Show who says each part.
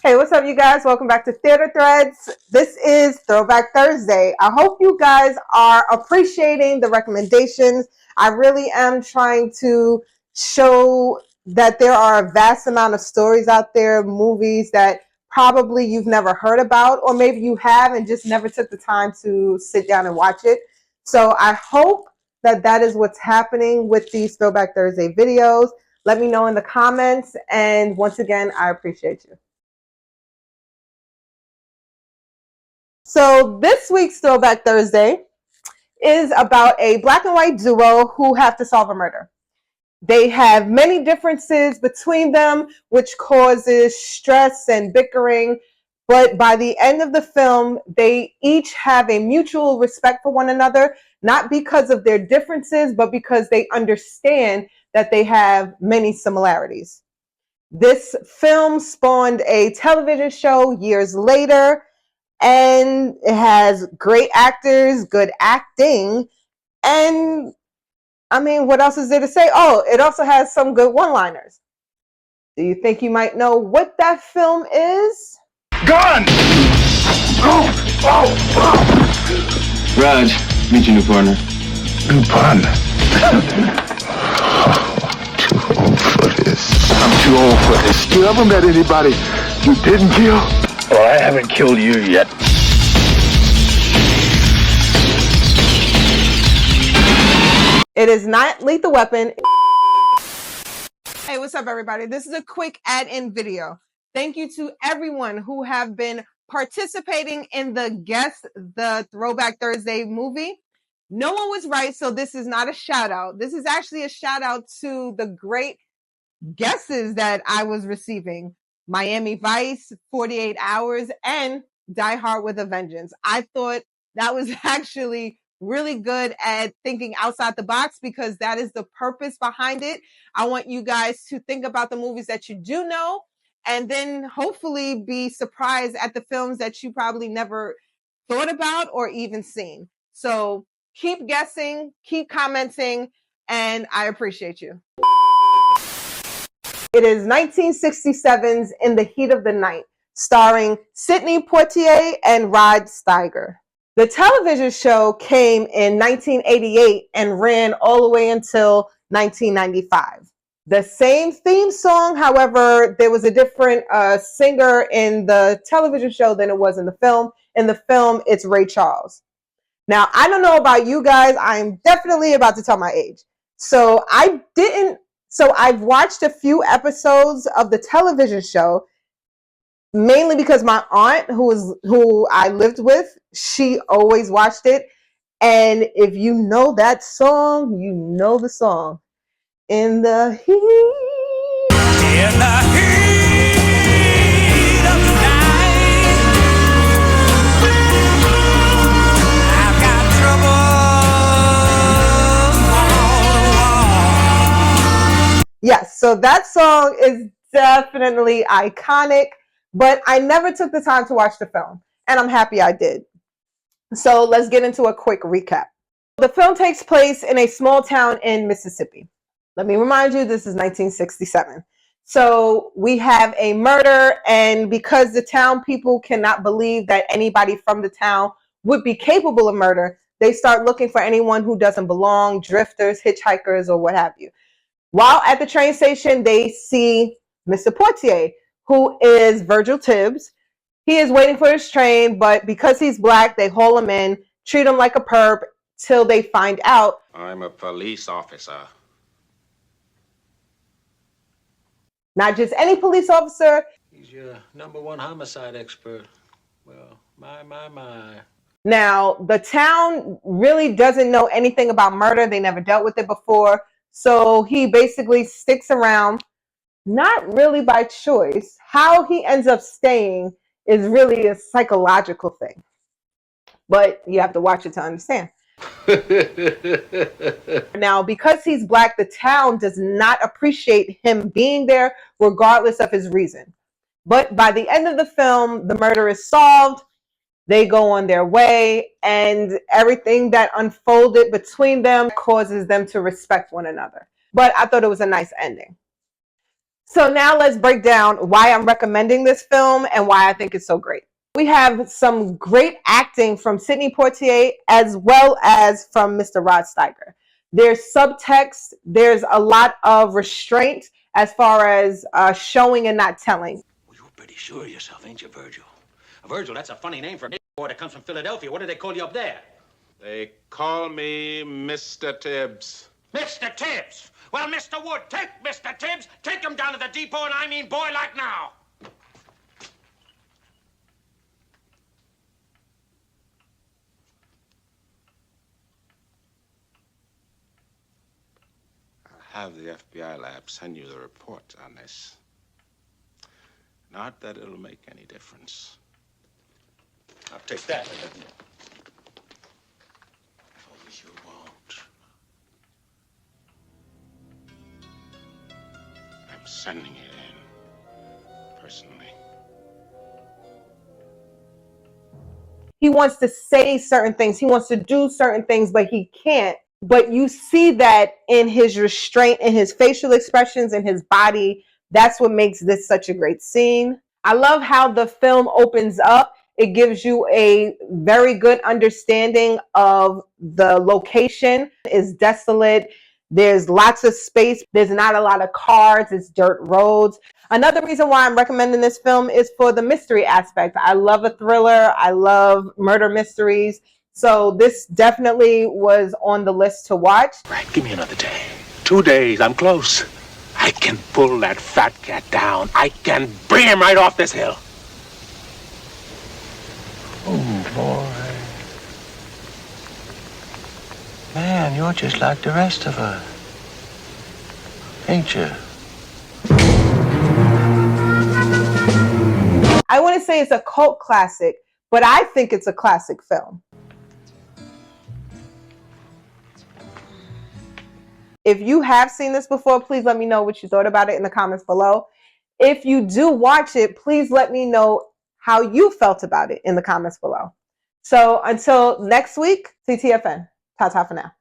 Speaker 1: Hey, what's up, you guys? Welcome back to Theater Threads. This is Throwback Thursday. I hope you guys are appreciating the recommendations. I really am trying to show that there are a vast amount of stories out there, movies that probably you've never heard about, or maybe you have and just never took the time to sit down and watch it. So I hope that that is what's happening with these Throwback Thursday videos. Let me know in the comments. And once again, I appreciate you. So this week's Throwback Thursday is about a black and white duo who have to solve a murder. They have many differences between them, which causes stress and bickering. But by the end of the film, they each have a mutual respect for one another, not because of their differences, but because they understand that they have many similarities. This film spawned a television show years later, and it has great actors, good acting, and I mean, what else is there to say? Oh, it also has some good one-liners. Do you think you might know what that film is?
Speaker 2: Gun! Oh!
Speaker 3: Raj, meet your new partner.
Speaker 2: New partner? Too old for this. I'm too old for this. You ever met anybody you didn't kill? Well, I haven't killed you yet.
Speaker 1: It is not Lethal Weapon. Hey, what's up, everybody? This is a quick add-in video. Thank you to everyone who have been participating in the Throwback Thursday movie. No one was right, so this is not a shout-out. This is actually a shout-out to the great guesses that I was receiving. Miami Vice, 48 Hours, and Die Hard with a Vengeance. I thought that was actually really good at thinking outside the box because that is the purpose behind it. I want you guys to think about the movies that you do know and then hopefully be surprised at the films that you probably never thought about or even seen. So keep guessing, keep commenting, and I appreciate you. It is 1967's In the Heat of the Night, starring Sidney Poitier and Rod Steiger. The television show came in 1988 and ran all the way until 1995. The same theme song, however, there was a different singer in the television show than it was in the film. In the film, it's Ray Charles. Now, I don't know about you guys. I'm definitely about to tell my age. So I've watched a few episodes of the television show, mainly because my aunt, who I lived with, she always watched it. And if you know that song, you know the song. In the heat.
Speaker 4: In the heat of the night, I've got trouble all the while.
Speaker 1: Yes, so that song is definitely iconic, but I never took the time to watch the film, and I'm happy I did. So let's get into a quick recap. The film takes place in a small town in Mississippi. Let me remind you, this is 1967. So we have a murder, and because the town people cannot believe that anybody from the town would be capable of murder, they start looking for anyone who doesn't belong, drifters, hitchhikers, or what have you. While at the train station, they see Mr. Poitier, who is Virgil Tibbs. He is waiting for his train, but because he's black, they haul him in, treat him like a perp, till they find out
Speaker 3: I'm a police officer.
Speaker 1: not just any police officer.
Speaker 5: He's your #1 homicide expert. Well, my.
Speaker 1: Now, the town really doesn't know anything about murder. They never dealt with it before. So he basically sticks around, not really by choice. How he ends up staying is really a psychological thing. But you have to watch it to understand. Now, because he's black, the town does not appreciate him being there, regardless of his reason. But by the end of the film, the murder is solved. They go on their way, and everything that unfolded between them causes them to respect one another. But I thought it was a nice ending. So now let's break down why I'm recommending this film and why I think it's so great. We have some great acting from Sidney Poitier as well as from Mr. Rod Steiger. There's subtext. There's a lot of restraint as far as showing and not telling.
Speaker 5: Well, you're pretty sure of yourself, ain't you, Virgil? Virgil, that's a funny name for a boy that comes from Philadelphia. What do they call you up there?
Speaker 3: They call me Mr. Tibbs.
Speaker 5: Mr. Tibbs! Well, Mr. Wood, take Mr. Tibbs, take him down to the depot, and I mean boy like now.
Speaker 3: I'll have the FBI lab send you the report on this. Not that it'll make any difference.
Speaker 5: I'll take that.
Speaker 3: Oh, you won't. I'm sending it in, personally.
Speaker 1: He wants to say certain things. He wants to do certain things, but he can't. But you see that in his restraint, in his facial expressions, in his body. That's what makes this such a great scene. I love how the film opens up. It gives you a very good understanding of the location. It's desolate. There's lots of space. There's not a lot of cars. It's dirt roads. Another reason why I'm recommending this film is for the mystery aspect. I love a thriller. I love murder mysteries. So this definitely was on the list to watch.
Speaker 2: Right, give me another day. 2 days, I'm close. I can pull that fat cat down. I can bring him right off this hill. Oh, boy. Man, you're just like the rest of us. Ain't you?
Speaker 1: I wouldn't say it's a cult classic, but I think it's a classic film. If you have seen this before, please let me know what you thought about it in the comments below. If you do watch it, please let me know how you felt about it in the comments below. So until next week, TTFN. Ta-ta for now.